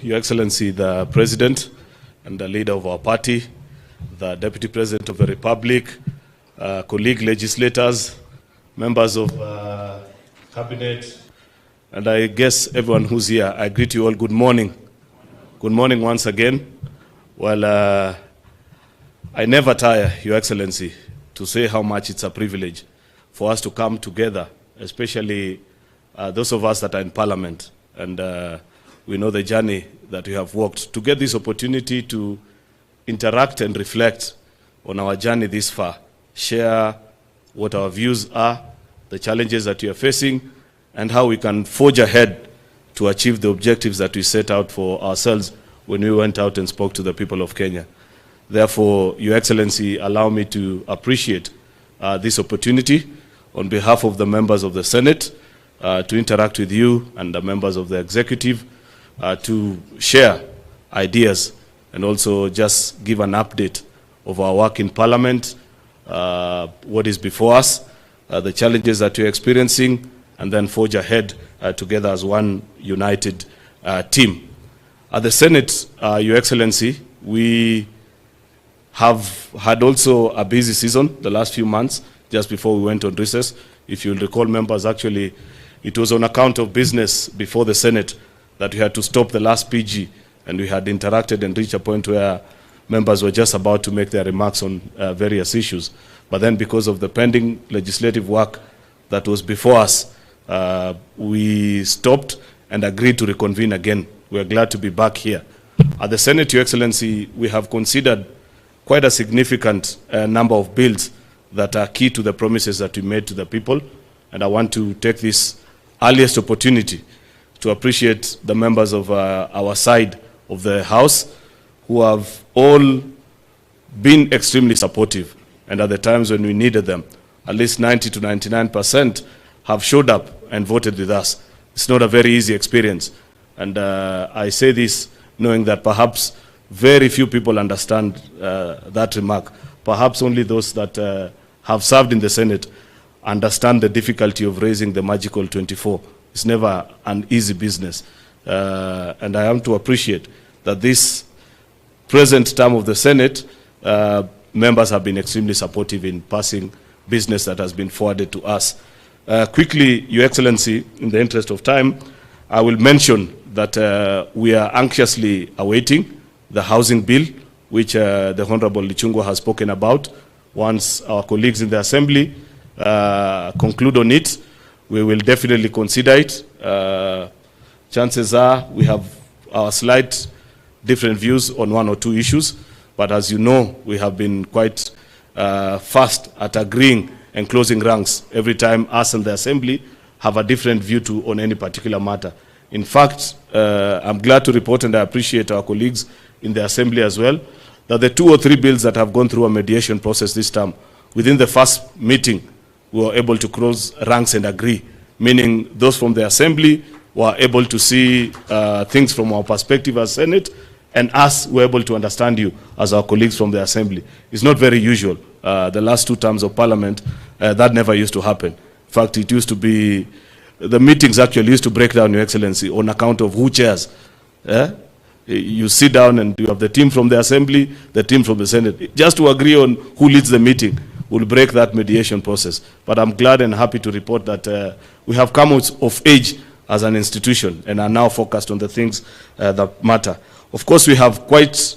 Your Excellency, the President and the leader of our party, the Deputy President of the Republic, colleague legislators, members of Cabinet, and I guess everyone who's here. I greet you all. Good morning. Good morning once again. Well, I never tire, Your Excellency, to say how much it's a privilege for us to come together, especially those of us that are in Parliament. And we know the journey that we have walked to get this opportunity to interact and reflect on our journey this far, share what our views are, the challenges that we are facing, and how we can forge ahead to achieve the objectives that we set out for ourselves when we went out and spoke to the people of Kenya. Therefore, Your Excellency, allow me to appreciate this opportunity on behalf of the members of the Senate to interact with you and the members of the executive to share ideas and also just give an update of our work in Parliament, what is before us, the challenges that we're experiencing, and then forge ahead together as one united team. At the Senate, Your Excellency, we have had also a busy season the last few months, just before we went on recess. If you'll recall, members, actually, it was on account of business before the Senate that we had to stop the last PG, and we had interacted and reached a point where members were just about to make their remarks on various issues. But then because of the pending legislative work that was before us, we stopped and agreed to reconvene again. We are glad to be back here. At the Senate, Your Excellency, we have considered quite a significant number of bills that are key to the promises that we made to the people. And I want to take this earliest opportunity to appreciate the members of our side of the House who have all been extremely supportive. And at the times when we needed them, at least 90 to 99% have showed up and voted with us. It's not a very easy experience. And I say this knowing that perhaps very few people understand that remark. Perhaps only those that have served in the Senate understand the difficulty of raising the magical 24. It's never an easy business. And I am to appreciate that this present term of the Senate, members have been extremely supportive in passing business that has been forwarded to us. Quickly, Your Excellency, in the interest of time, I will mention that we are anxiously awaiting the housing bill, which the Honorable Lichungwa has spoken about. Once our colleagues in the Assembly conclude on it, we will definitely consider it. Chances are we have our slight different views on one or two issues, but as you know, we have been quite fast at agreeing and closing ranks every time us and the Assembly have a different view on any particular matter. In fact, I'm glad to report, and I appreciate our colleagues in the Assembly as well, that the 2 or 3 bills that have gone through a mediation process this time, within the first meeting, we were able to close ranks and agree, meaning those from the Assembly were able to see things from our perspective as Senate, and us were able to understand you as our colleagues from the Assembly. It's not very usual. The last 2 terms of Parliament, that never used to happen. In fact, it used to be, the meetings actually used to break down, Your Excellency, on account of who chairs. You sit down and you have the team from the Assembly, the team from the Senate. Just to agree on who leads the meeting will break that mediation process. But I'm glad and happy to report that we have come out of age as an institution and are now focused on the things that matter. Of course, we have quite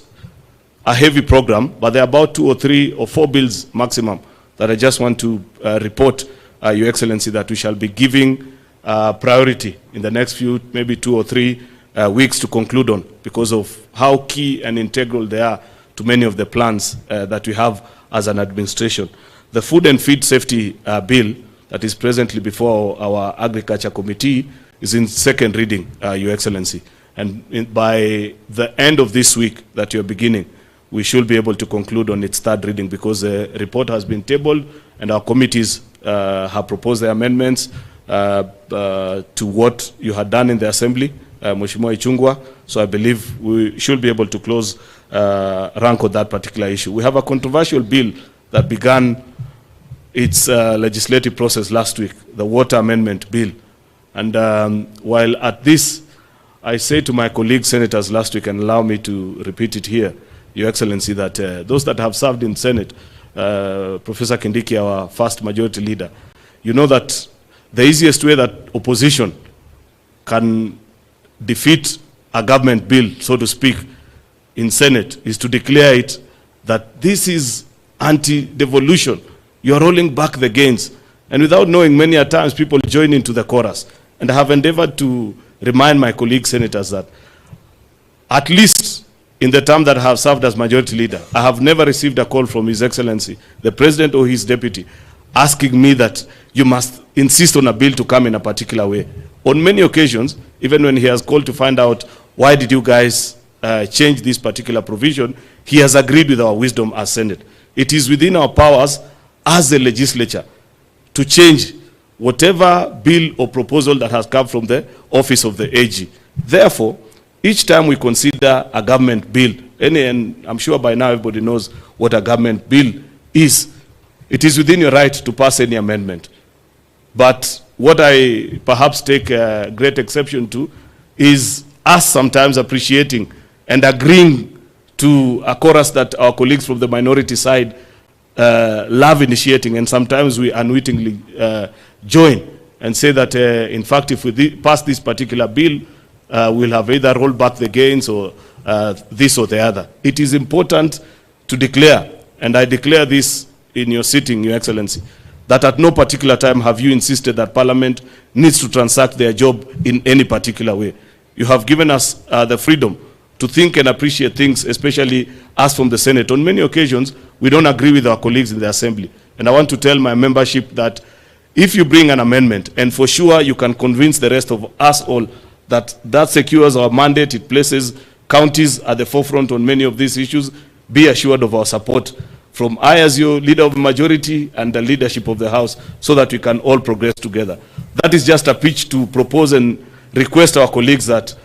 a heavy program, but there are about 2 or 3 or 4 bills maximum that I just want to report, Your Excellency, that we shall be giving priority in the next few, maybe 2 or 3 weeks to conclude on, because of how key and integral they are to many of the plans that we have as an administration. The Food and Feed Safety Bill that is presently before our Agriculture Committee is in 2nd reading, Your Excellency. And by the end of this week that you're beginning, we should be able to conclude on its 3rd reading, because the report has been tabled and our committees have proposed their amendments to what you had done in the Assembly, Mheshimiwa Ichungwa. So I believe we should be able to close rank on that particular issue. We have a controversial bill that began its legislative process last week, the Water Amendment Bill. And while at this I say to my colleague senators last week, and allow me to repeat it here, Your Excellency, that those that have served in Senate, Professor Kindiki, our first majority leader, you know that the easiest way that opposition can defeat a government bill, so to speak, in Senate is to declare it that this is anti-devolution. You are rolling back the gains. And without knowing, many a times people join into the chorus. And I have endeavored to remind my colleague senators that at least in the term that I have served as majority leader, I have never received a call from His Excellency, the President or his deputy, asking me that you must insist on a bill to come in a particular way. On many occasions, even when he has called to find out why did you guys change this particular provision, he has agreed with our wisdom as Senate. It is within our powers as the legislature to change whatever bill or proposal that has come from the office of the AG. Therefore, each time we consider a government bill, and I'm sure by now everybody knows what a government bill is, it is within your right to pass any amendment. But what I perhaps take great exception to is us sometimes appreciating and agreeing to a chorus that our colleagues from the minority side love initiating, and sometimes we unwittingly join and say that, in fact, if we pass this particular bill, we'll have either rolled back the gains or this or the other. It is important to declare, and I declare this in your sitting, Your Excellency, that at no particular time have you insisted that Parliament needs to transact their job in any particular way. You have given us the freedom to think and appreciate things, especially us from the Senate. On many occasions, we don't agree with our colleagues in the Assembly. And I want to tell my membership that if you bring an amendment, and for sure you can convince the rest of us all that that secures our mandate, it places counties at the forefront on many of these issues, be assured of our support from I as your leader of the majority and the leadership of the House, so that we can all progress together. That is just a pitch to propose and request our colleagues that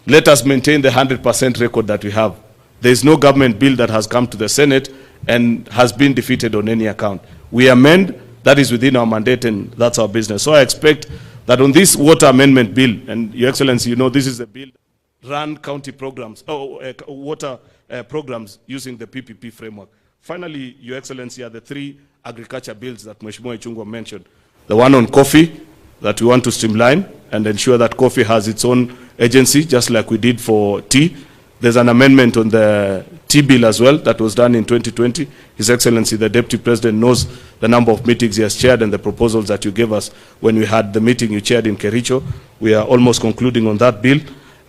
let us maintain the 100% record that we have. There is no government bill that has come to the Senate and has been defeated on any account. We amend, that is within our mandate, and that's our business. So I expect that on this water amendment bill, and Your Excellency, you know this is a bill run county programs, water programs using the PPP framework. Finally, Your Excellency, are the three agriculture bills that Mheshimiwa Ichung'wah mentioned. The one on coffee, that we want to streamline and ensure that coffee has its own agency, just like we did for tea. There's an amendment on the tea bill as well that was done in 2020. His Excellency, the Deputy President, knows the number of meetings he has chaired and the proposals that you gave us when we had the meeting you chaired in Cheruiyot. We are almost concluding on that bill.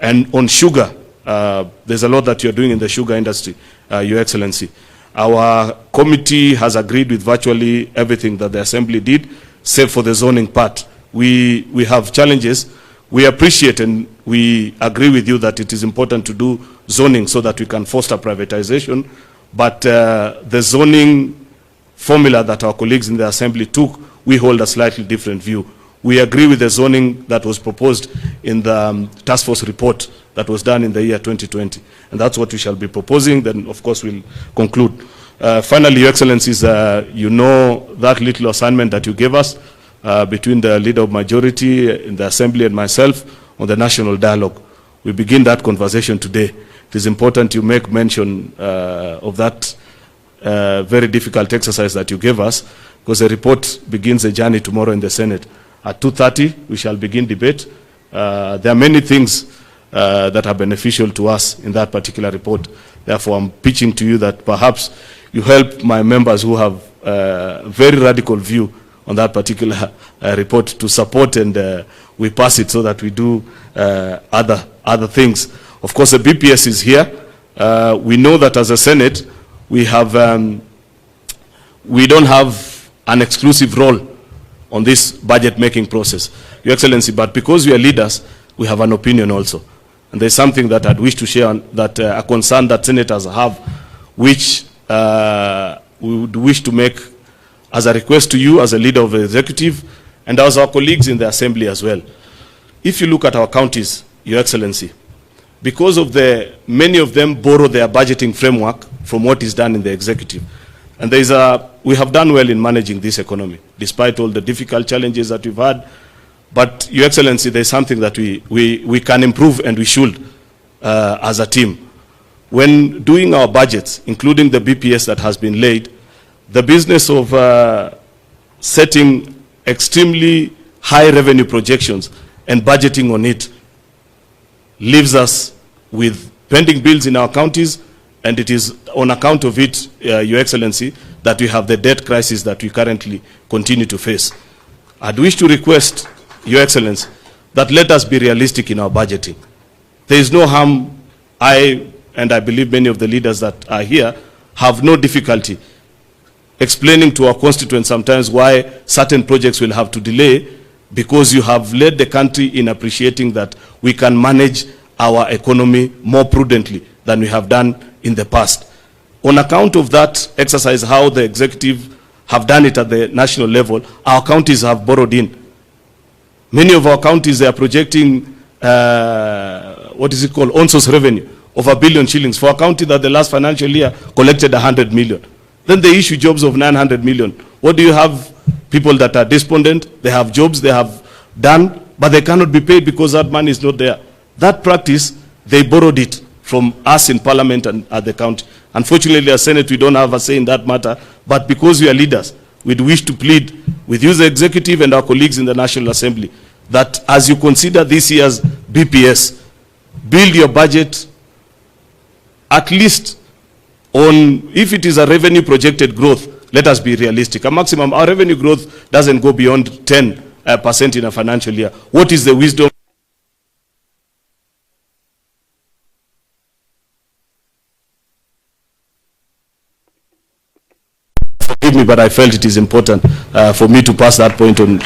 And on sugar, there's a lot that you're doing in the sugar industry, Your Excellency. Our committee has agreed with virtually everything that the Assembly did, save for the zoning part. We have challenges. We appreciate and we agree with you that it is important to do zoning so that we can foster privatization. But the zoning formula that our colleagues in the Assembly took, we hold a slightly different view. We agree with the zoning that was proposed in the task force report that was done in the year 2020. And that's what we shall be proposing. Then, of course, we'll conclude. Finally, Your Excellencies, you know that little assignment that you gave us between the leader of majority in the Assembly and myself on the national dialogue. We begin that conversation today. It is important you make mention of that very difficult exercise that you gave us, because the report begins a journey tomorrow in the Senate. At 2:30, we shall begin debate. There are many things that are beneficial to us in that particular report. Therefore, I'm pitching to you that perhaps you help my members who have a very radical view on that particular report to support, and we pass it so that we do other things. Of course, the BPS is here. We know that as a Senate, we don't have an exclusive role on this budget-making process, Your Excellency, but because we are leaders, we have an opinion also. And there's something that I'd wish to share, on, that a concern that senators have, which we would wish to make as a request to you as a leader of the executive and as our colleagues in the Assembly as well. If you look at our counties, Your Excellency, because of many of them borrow their budgeting framework from what is done in the executive. And we have done well in managing this economy, despite all the difficult challenges that we've had. But, Your Excellency, there's something that we can improve and we should as a team. When doing our budgets, including the BPS that has been laid, the business of setting extremely high revenue projections and budgeting on it leaves us with pending bills in our counties, and it is on account of it, Your Excellency, that we have the debt crisis that we currently continue to face. I'd wish to request, Your Excellency, that let us be realistic in our budgeting. There is no harm. And I believe many of the leaders that are here have no difficulty explaining to our constituents sometimes why certain projects will have to delay, because you have led the country in appreciating that we can manage our economy more prudently than we have done in the past. On account of that exercise, how the executive have done it at the national level, our counties have borrowed in. Many of our counties, they are projecting, on-source revenue of 1 billion shillings for a county that the last financial year collected 100 million. Then they issue jobs of 900 million. What do you have? People that are despondent, they have jobs, they have done, but they cannot be paid because that money is not there. That practice, they borrowed it from us in Parliament and at the county. Unfortunately, as Senate, we don't have a say in that matter, but because we are leaders, we'd wish to plead with you, the executive, and our colleagues in the National Assembly, that as you consider this year's BPS, build your budget at least on, if it is a revenue projected growth, let us be realistic. A maximum, our revenue growth doesn't go beyond 10% in a financial year. What is the wisdom? Forgive me, but I felt it is important for me to pass that point on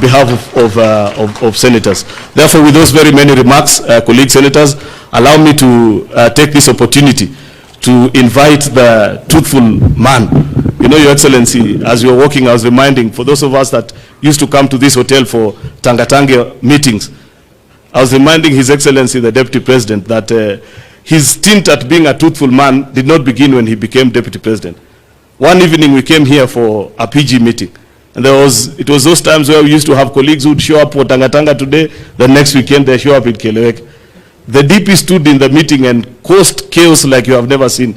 behalf of senators. Therefore, with those very many remarks, colleague senators, allow me to take this opportunity to invite the truthful man. You know, Your Excellency, as you were walking, I was reminding, for those of us that used to come to this hotel for Tangatanga meetings, I was reminding His Excellency, the Deputy President, that his stint at being a truthful man did not begin when he became Deputy President. One evening we came here for a PG meeting, and it was those times where we used to have colleagues who would show up for Tangatanga today, the next weekend they show up in Kelewek. The DP stood in the meeting and caused chaos like you have never seen.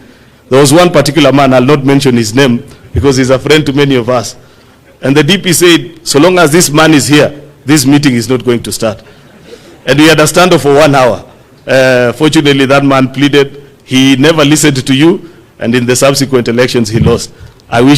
There was one particular man, I'll not mention his name because he's a friend to many of us. And the DP said, so long as this man is here, this meeting is not going to start. And we had a standoff for 1 hour. Fortunately, that man pleaded. He never listened to you, and in the subsequent elections, he lost. I wish